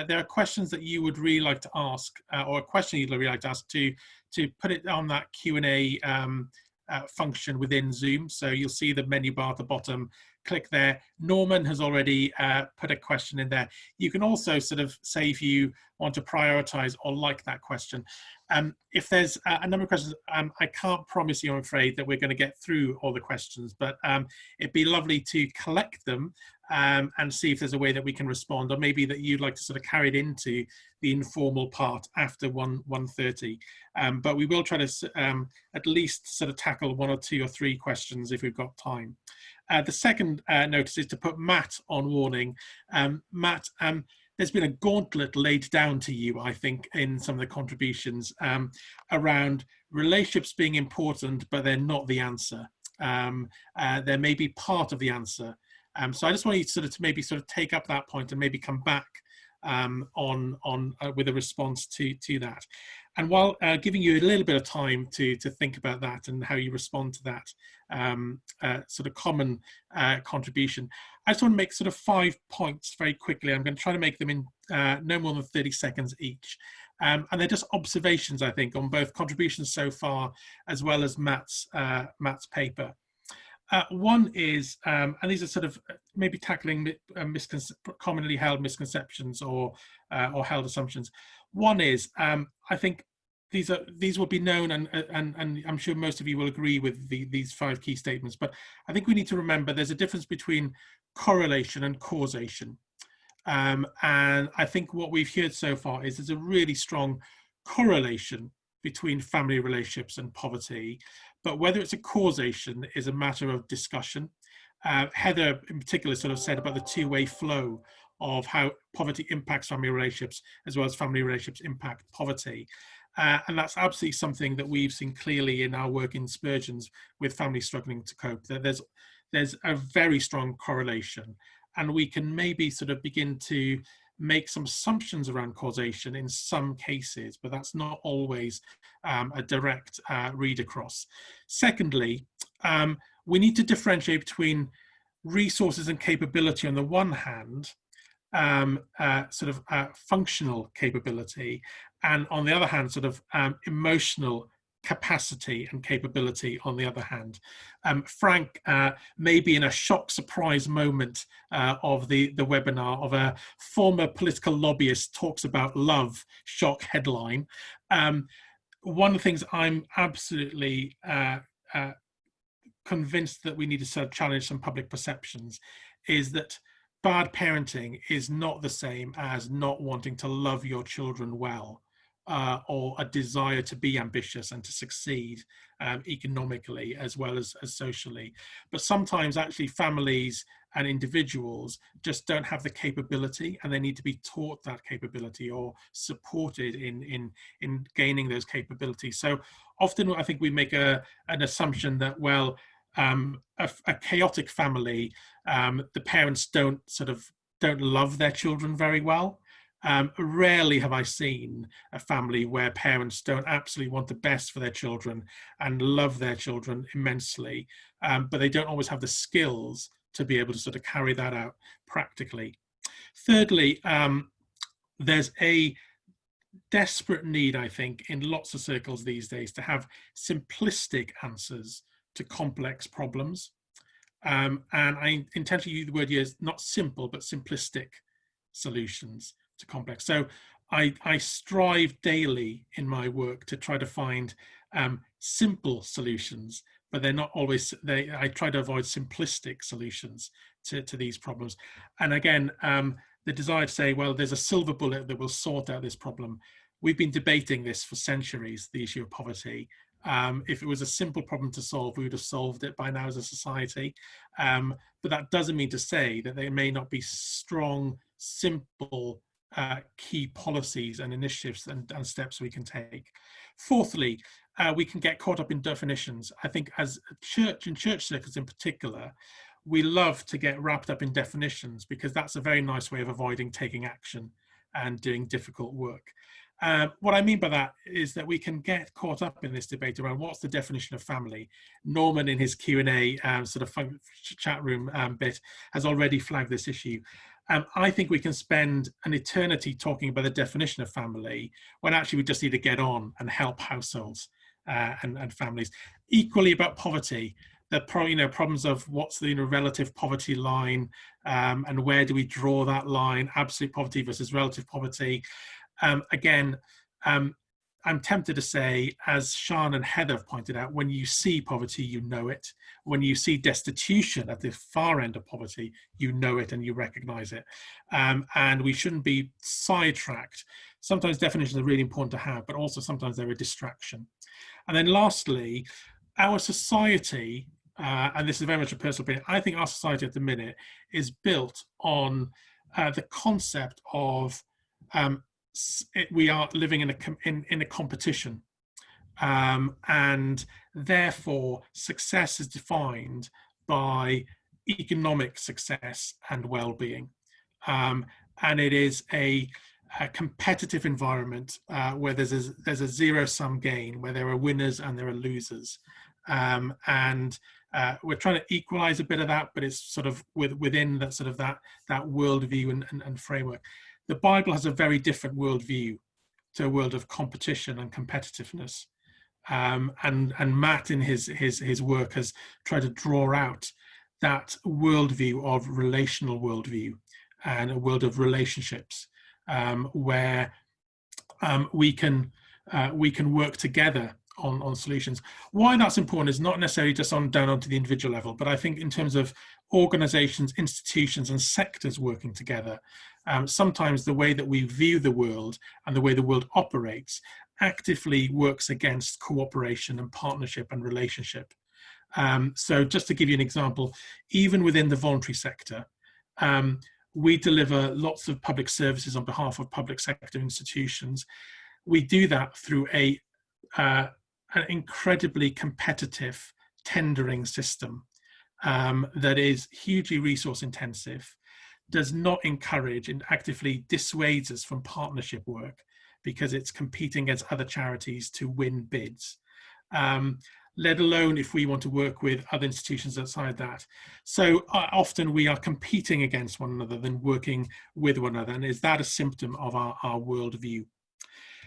there are questions that you would really like to ask, or a question you'd really like to ask, to put it on that Q&A function within Zoom. So you'll see the menu bar at the bottom. Click there. Norman has already put a question in there. You can also sort of say if you want to prioritize or like that question. If there's a number of questions, I can't promise you, I'm afraid, that we're going to get through all the questions, but it'd be lovely to collect them and see if there's a way that we can respond, or maybe that you'd like to sort of carry it into the informal part after 1:30. But we will try to at least sort of tackle 1 or 2 or 3 questions if we've got time. The second notice is to put Matt on warning. Matt, there's been a gauntlet laid down to you, I think, in some of the contributions around relationships being important, but they're not the answer. They may be part of the answer. So I just want you to maybe take up that point and maybe come back with a response to that. And while giving you a little bit of time to think about that and how you respond to that sort of common contribution, I just want to make sort of 5 points very quickly. I'm going to try to make them in no more than 30 seconds each. And they're just observations, I think, on both contributions so far as well as Matt's paper. One is, and these are sort of maybe tackling commonly held misconceptions or held assumptions. One is, I think these will be known, and I'm sure most of you will agree with these 5 key statements, but I think we need to remember there's a difference between correlation and causation. And I think what we've heard so far is there's a really strong correlation between family relationships and poverty, but whether it's a causation is a matter of discussion. Heather in particular sort of said about the two-way flow of how poverty impacts family relationships as well as family relationships impact poverty. And that's absolutely something that we've seen clearly in our work in Spurgeons with families struggling to cope. That there's a very strong correlation, and we can maybe sort of begin to make some assumptions around causation in some cases, but that's not always a direct read across. Secondly, we need to differentiate between resources and capability on the one hand, functional capability, and on the other hand, emotional capacity and capability on the other hand. Frank, maybe in a shock surprise moment of the webinar, of a former political lobbyist talks about love, shock headline. One of the things I'm absolutely convinced that we need to sort of challenge some public perceptions is that bad parenting is not the same as not wanting to love your children well. Or a desire to be ambitious and to succeed economically as well as socially. But sometimes actually families and individuals just don't have the capability, and they need to be taught that capability or supported in gaining those capabilities. So often I think we make an assumption that, well, a chaotic family, the parents don't love their children very well. Rarely have I seen a family where parents don't absolutely want the best for their children and love their children immensely, but they don't always have the skills to be able to sort of carry that out practically. Thirdly, there's a desperate need, I think, in lots of circles these days to have simplistic answers to complex problems. And I intentionally use the word here, not simple, but simplistic solutions to complex. So I strive daily in my work to try to find simple solutions, but they're not always, I try to avoid simplistic solutions to these problems. And again, the desire to say, well, there's a silver bullet that will sort out this problem. We've been debating this for centuries, the issue of poverty. If it was a simple problem to solve, we would have solved it by now as a society. But that doesn't mean to say that there may not be strong, simple, key policies and initiatives and steps we can take. Fourthly, we can get caught up in definitions. I think as a church, in church circles in particular, we love to get wrapped up in definitions because that's a very nice way of avoiding taking action and doing difficult work. What I mean by that is that we can get caught up in this debate around what's the definition of family. Norman, in his Q&A sort of chat room bit, has already flagged this issue. I think we can spend an eternity talking about the definition of family when actually we just need to get on and help households and families. Equally about poverty, the problems of what's the relative poverty line and where do we draw that line, absolute poverty versus relative poverty. Again, I'm tempted to say, as Sian and Heather have pointed out, when you see poverty, you know it. When you see destitution at the far end of poverty, you know it and you recognize it. And we shouldn't be sidetracked. Sometimes definitions are really important to have, but also sometimes they're a distraction. And then lastly, our society, and this is very much a personal opinion, I think our society at the minute is built on the concept of we are living in a competition, and therefore success is defined by economic success and well-being, and it is a competitive environment where there's a zero-sum game, where there are winners and there are losers, and we're trying to equalize a bit of that, but it's sort of within that sort of that worldview and framework. The Bible has a very different worldview to a world of competition and competitiveness. And Matt in his work has tried to draw out that worldview of relational worldview and a world of relationships where we can work together on solutions. Why that's important is not necessarily just down onto the individual level, but I think in terms of organizations, institutions and sectors working together, sometimes the way that we view the world and the way the world operates actively works against cooperation and partnership and relationship. So just to give you an example, even within the voluntary sector, we deliver lots of public services on behalf of public sector institutions. We do that through an incredibly competitive tendering system that is hugely resource intensive, does not encourage and actively dissuades us from partnership work because it's competing against other charities to win bids, let alone if we want to work with other institutions outside that. So often we are competing against one another than working with one another. And is that a symptom of our worldview?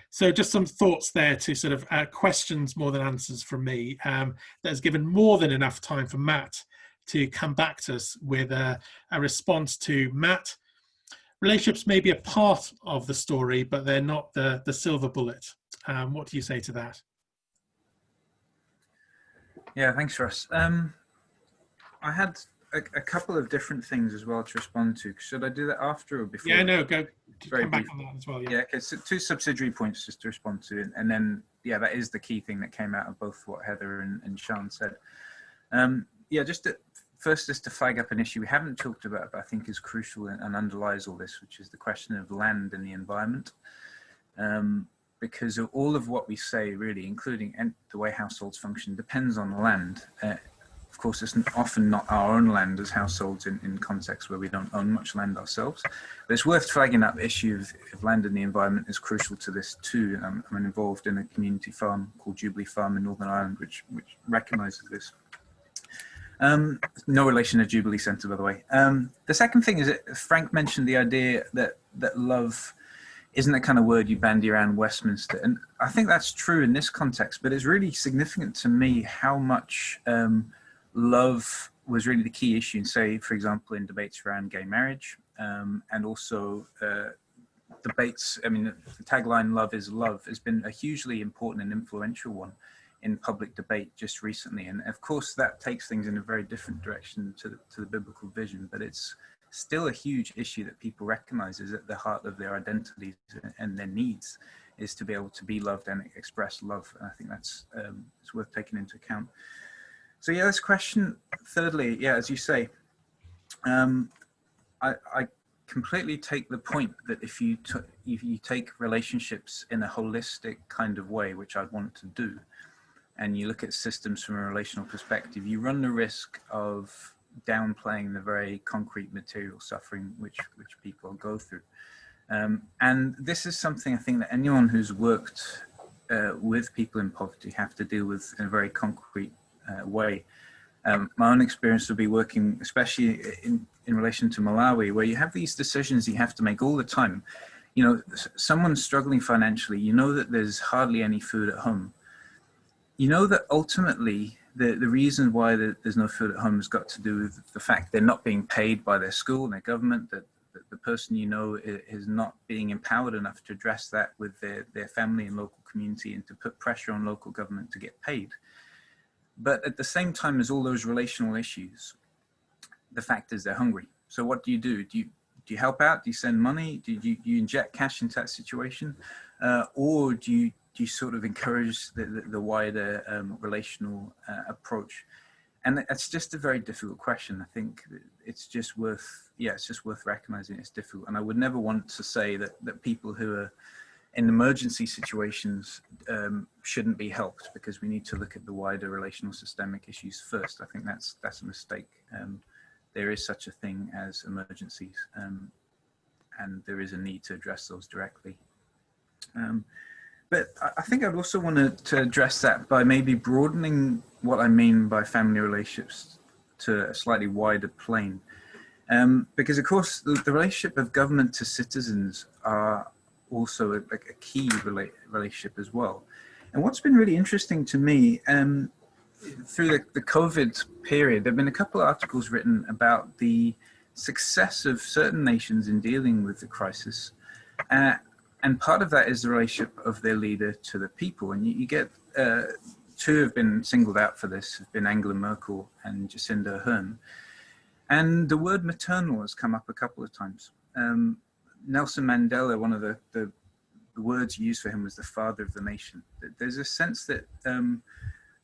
So just some thoughts there to sort of questions more than answers from me. That has given more than enough time for Matt to come back to us with a response to Matt. Relationships may be a part of the story, but they're not the silver bullet. What do you say to that? Yeah, thanks, Russ. I had a couple of different things as well to respond to. Should I do that after or before? Yeah, no, come Very back brief. on that as well. Yeah, okay, so two subsidiary points just to respond to, and then, yeah, that is the key thing that came out of both what Heather and Sian said. Yeah, just to flag up an issue we haven't talked about, but I think is crucial and underlies all this, which is the question of land and the environment. Because all of what we say, really, including the way households function, depends on the land. Of course, it's often not our own land as households in contexts where we don't own much land ourselves. But it's worth flagging that the issue of land and the environment is crucial to this too. I'm involved in a community farm called Jubilee Farm in Northern Ireland, which recognises this. No relation to Jubilee Centre, by the way. The second thing is that Frank mentioned the idea that love isn't the kind of word you bandy around Westminster. And I think that's true in this context, but it's really significant to me how much love was really the key issue, in, say, for example, in debates around gay marriage, and also debates, I mean, the tagline "Love is Love" has been a hugely important and influential one in public debate just recently. And of course, that takes things in a very different direction to the biblical vision, but it's still a huge issue that people recognize is at the heart of their identities and their needs, is to be able to be loved and express love. And I think that's it's worth taking into account. So yeah, this question, thirdly, yeah, as you say, I completely take the point that if you take relationships in a holistic kind of way, which I'd want to do, and you look at systems from a relational perspective, you run the risk of downplaying the very concrete material suffering which people go through. And this is something I think that anyone who's worked with people in poverty have to deal with in a very concrete way. My own experience will be working, especially in relation to Malawi, where you have these decisions you have to make all the time. You know, someone's struggling financially, you know that there's hardly any food at home. You know that ultimately the reason why there's no food at home has got to do with the fact they're not being paid by their school and their government, that the person you know is not being empowered enough to address that with their family and local community, and to put pressure on local government to get paid. But at the same time as all those relational issues, the fact is they're hungry. So what do? Do you help out? Do you send money? Do you inject cash into that situation? Or do you sort of encourage the wider relational approach? And it's just a very difficult question. I think it's just worth recognizing it's difficult. And I would never want to say that people who are in emergency situations shouldn't be helped, because we need to look at the wider relational systemic issues first. I think that's a mistake. There is such a thing as emergencies, and there is a need to address those directly. But I think I'd also want to address that by maybe broadening what I mean by family relationships to a slightly wider plane. Because of course, the relationship of government to citizens are also a key relationship as well. And what's been really interesting to me, through the COVID period, there have been a couple of articles written about the success of certain nations in dealing with the crisis. And part of that is the relationship of their leader to the people. And you get two have been singled out for this, have been Angela Merkel and Jacinda Ardern. And the word maternal has come up a couple of times. Nelson Mandela, one of the words used for him was the father of the nation. There's a sense that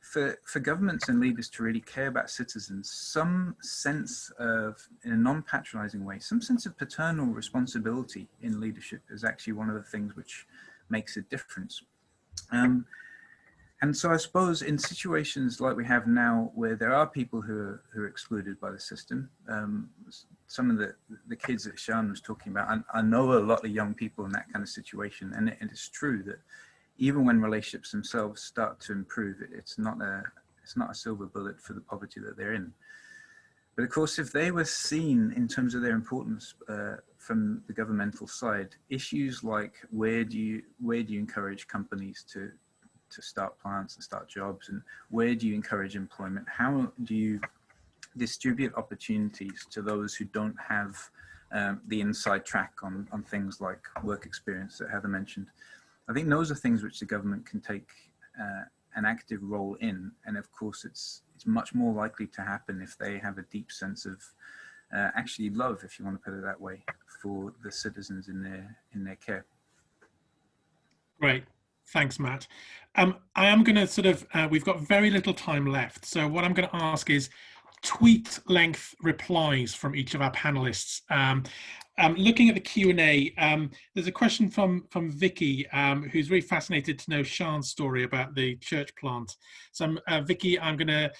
for governments and leaders to really care about citizens, some sense of, in a non-patronizing way, some sense of paternal responsibility in leadership is actually one of the things which makes a difference. And so I suppose in situations like we have now, where there are people who are excluded by the system, some of the kids that Sian was talking about, I know a lot of young people in that kind of situation, and it's true that even when relationships themselves start to improve, it's not a silver bullet for the poverty that they're in. But of course, if they were seen in terms of their importance from the governmental side, issues like where do you encourage companies to start plants and start jobs, and where do you encourage employment? How do you distribute opportunities to those who don't have the inside track on things like work experience that Heather mentioned? I think those are things which the government can take an active role in, and of course it's much more likely to happen if they have a deep sense of actually love, if you want to put it that way, for the citizens in their care. Great. Thanks, Matt. I am going to sort of, we've got very little time left. So what I'm going to ask is tweet length replies from each of our panelists. Looking at the Q&A, there's a question from Vicky, who's really fascinated to know Sian's story about the church plant. So Vicky, I'm going to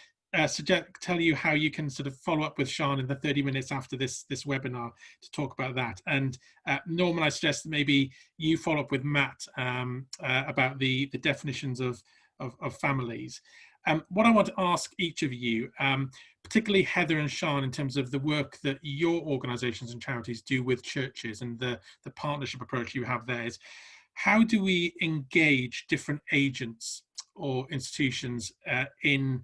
tell you how you can sort of follow up with Sian in the 30 minutes after this webinar to talk about that. And Norman, I suggest that maybe you follow up with Matt about the definitions of families. What I want to ask each of you, particularly Heather and Sian, in terms of the work that your organisations and charities do with churches and the partnership approach you have there, is how do we engage different agents or institutions in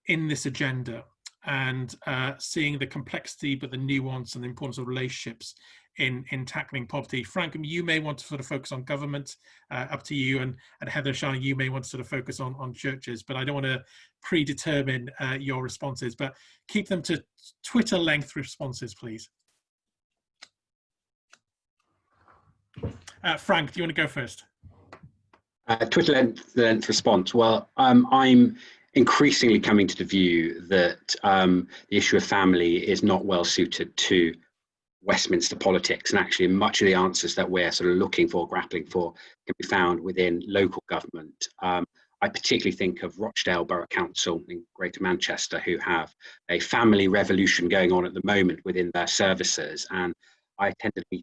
this agenda, and seeing the complexity but the nuance and the importance of relationships in tackling poverty? Frank, you may want to sort of focus on government, up to you, and Heather, Sian, you may want to sort of focus on churches, but I don't want to predetermine your responses, but keep them to Twitter length responses, please. Frank, do you want to go first? Twitter length response. Well, I'm increasingly coming to the view that the issue of family is not well suited to Westminster politics, and actually much of the answers that we're sort of looking for, grappling for, can be found within local government. I particularly think of Rochdale Borough Council in Greater Manchester, who have a family revolution going on at the moment within their services. And I attended a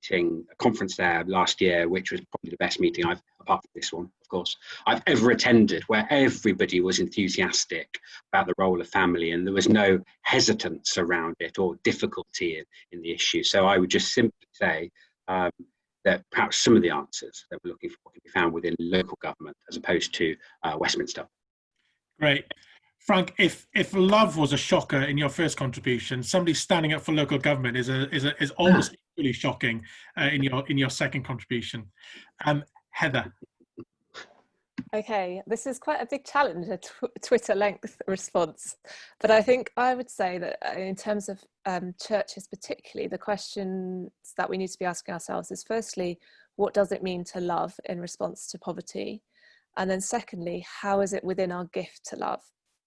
conference there last year, which was probably the best meeting apart from this one, of course, I've ever attended, where everybody was enthusiastic about the role of family, and there was no hesitance around it or difficulty in the issue. So I would just simply say that perhaps some of the answers that we're looking for can be found within local government as opposed to Westminster. Great. Frank, if love was a shocker in your first contribution, somebody standing up for local government is almost equally shocking in your second contribution. Heather. Okay, this is quite a big challenge, a Twitter length response, but I think I would say that in terms of churches particularly, the questions that we need to be asking ourselves is, firstly, what does it mean to love in response to poverty? And then secondly, how is it within our gift to love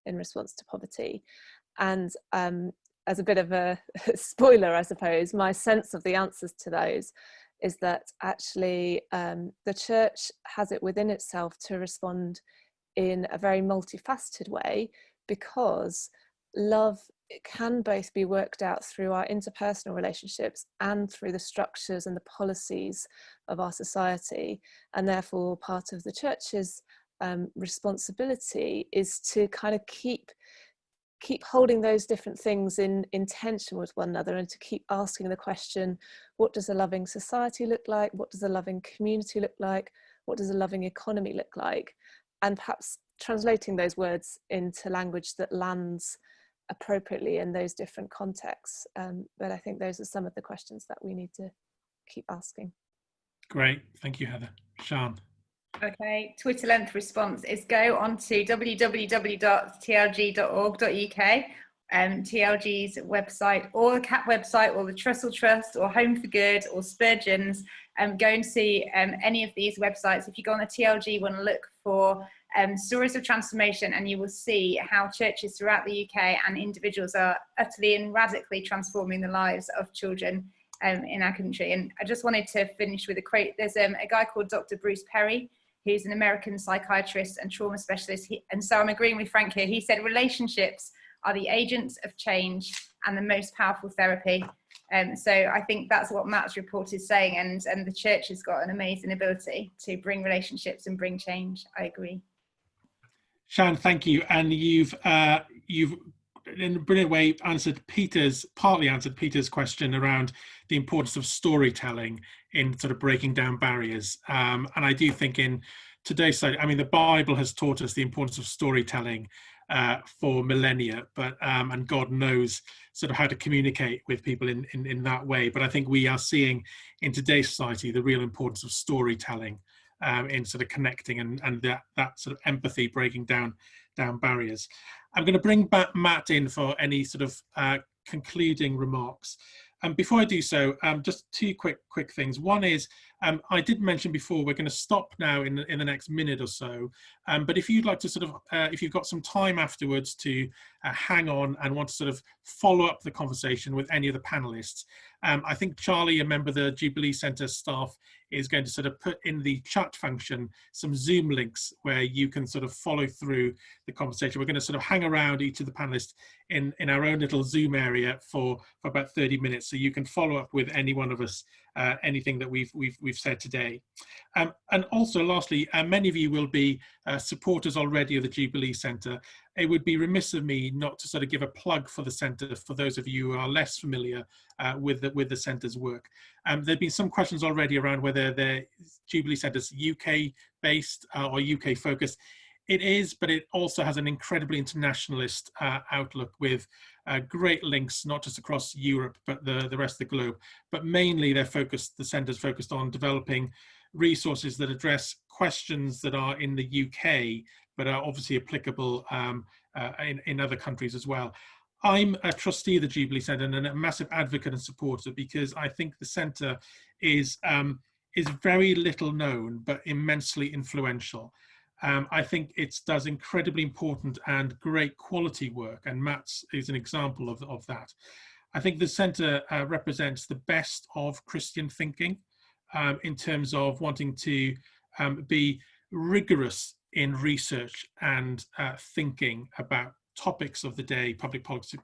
in response to poverty? And as a bit of a spoiler, I suppose, my sense of the answers to those is that actually the church has it within itself to respond in a very multifaceted way, because love can both be worked out through our interpersonal relationships and through the structures and the policies of our society. And therefore part of the church's responsibility is to kind of keep holding those different things in tension with one another, and to keep asking the question, what does a loving society look like? What does a loving community look like? What does a loving economy look like? And perhaps translating those words into language that lands appropriately in those different contexts. But I think those are some of the questions that we need to keep asking. Great, thank you, Heather. Sian. Okay, Twitter length response is go on to www.tlg.org.uk, TLG's website, or the CAP website, or the Trussell Trust, or Home for Good, or Spurgeons. Go and see any of these websites. If you go on the TLG one and look for stories of transformation, and you will see how churches throughout the UK and individuals are utterly and radically transforming the lives of children in our country. And I just wanted to finish with a quote. There's a guy called Dr. Bruce Perry, who's an American psychiatrist and trauma specialist. And so I'm agreeing with Frank here. He said, relationships are the agents of change and the most powerful therapy. So I think that's what Matt's report is saying. And the church has got an amazing ability to bring relationships and bring change. I agree. Sian, thank you. And you've in a brilliant way partly answered Peter's question around the importance of storytelling in sort of breaking down barriers. And I do think in today's society, I mean, the Bible has taught us the importance of storytelling for millennia, but and God knows sort of how to communicate with people in that way. But I think we are seeing in today's society the real importance of storytelling in sort of connecting and that sort of empathy, breaking down barriers. I'm going to bring back Matt in for any sort of concluding remarks. Before I do so, just two quick things. One is, I did mention before, we're going to stop now in the next minute or so. But if you'd like to sort of, if you've got some time afterwards to hang on and want to sort of follow up the conversation with any of the panelists, I think Charlie, a member of the Jubilee Centre staff, is going to sort of put in the chat function some Zoom links where you can sort of follow through the conversation. We're going to sort of hang around each of the panelists in our own little Zoom area for about 30 minutes, so you can follow up with any one of us anything that we've we've said today. And also, lastly, many of you will be supporters already of the Jubilee Centre. It would be remiss of me not to sort of give a plug for the Centre for those of you who are less familiar with the Centre's work. There have been some questions already around whether the Jubilee Centre is UK-based or UK-focused. It is, but it also has an incredibly internationalist outlook with great links, not just across Europe, but the rest of the globe. But mainly the centre's focused on developing resources that address questions that are in the UK, but are obviously applicable in other countries as well. I'm a trustee of the Jubilee Centre and a massive advocate and supporter, because I think the centre is very little known, but immensely influential. I think it does incredibly important and great quality work, and Matt's is an example of that. I think the centre represents the best of Christian thinking in terms of wanting to be rigorous in research and thinking about topics of the day, public policy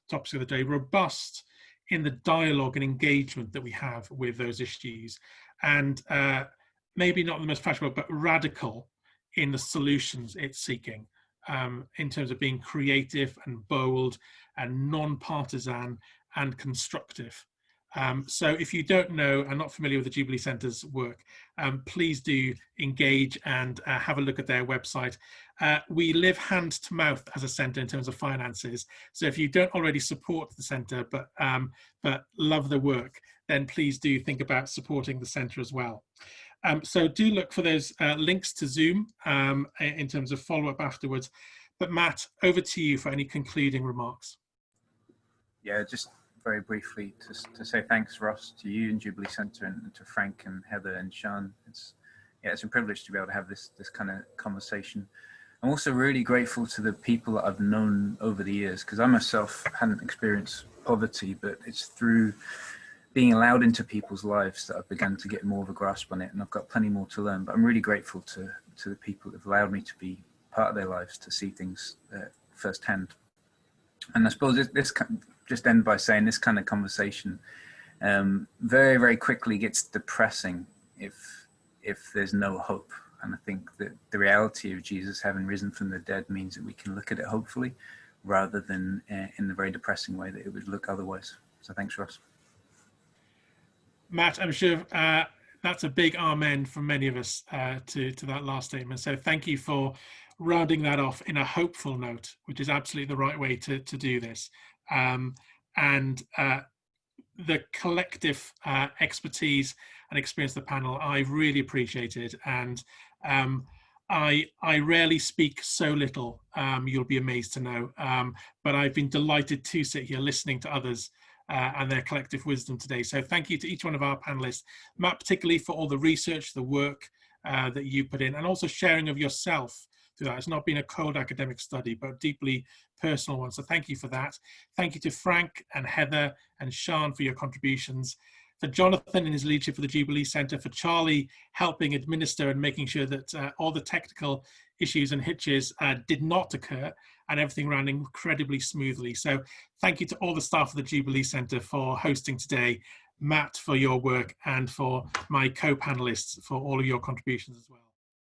topics of the day, robust in the dialogue and engagement that we have with those issues, and maybe not the most fashionable, but radical in the solutions it's seeking, in terms of being creative and bold and non-partisan and constructive. So if you don't know and not familiar with the Jubilee Centre's work, please do engage and have a look at their website. We live hand to mouth as a centre in terms of finances. So if you don't already support the centre but love the work, then please do think about supporting the centre as well. So do look for those links to Zoom in terms of follow-up afterwards. But Matt, over to you for any concluding remarks. Yeah, just very briefly to say thanks, Ross, to you and Jubilee Centre, and to Frank and Heather and Sian. It's a privilege to be able to have this kind of conversation. I'm also really grateful to the people that I've known over the years, because I myself hadn't experienced poverty, but it's through being allowed into people's lives that I've begun to get more of a grasp on it, and I've got plenty more to learn. But I'm really grateful to the people that have allowed me to be part of their lives, to see things firsthand. And I suppose this just end by saying this kind of conversation very, very quickly gets depressing if there's no hope. And I think that the reality of Jesus having risen from the dead means that we can look at it hopefully, rather than in the very depressing way that it would look otherwise. So thanks, Ross. Matt, I'm sure that's a big amen from many of us to that last statement. So thank you for rounding that off in a hopeful note, which is absolutely the right way to do this. And the collective expertise and experience of the panel, I've really appreciated. And I rarely speak so little, you'll be amazed to know, but I've been delighted to sit here listening to others and their collective wisdom today. So thank you to each one of our panelists, Matt, particularly for all the research, the work that you put in, and also sharing of yourself through that. It's not been a cold academic study, but a deeply personal one. So thank you for that. Thank you to Frank and Heather and Sian for your contributions, for Jonathan in his leadership for the Jubilee Centre, for Charlie helping administer and making sure that all the technical issues and hitches did not occur, and everything ran incredibly smoothly. So thank you to all the staff of the Jubilee Centre for hosting today, Matt for your work, and for my co-panelists for all of your contributions as well.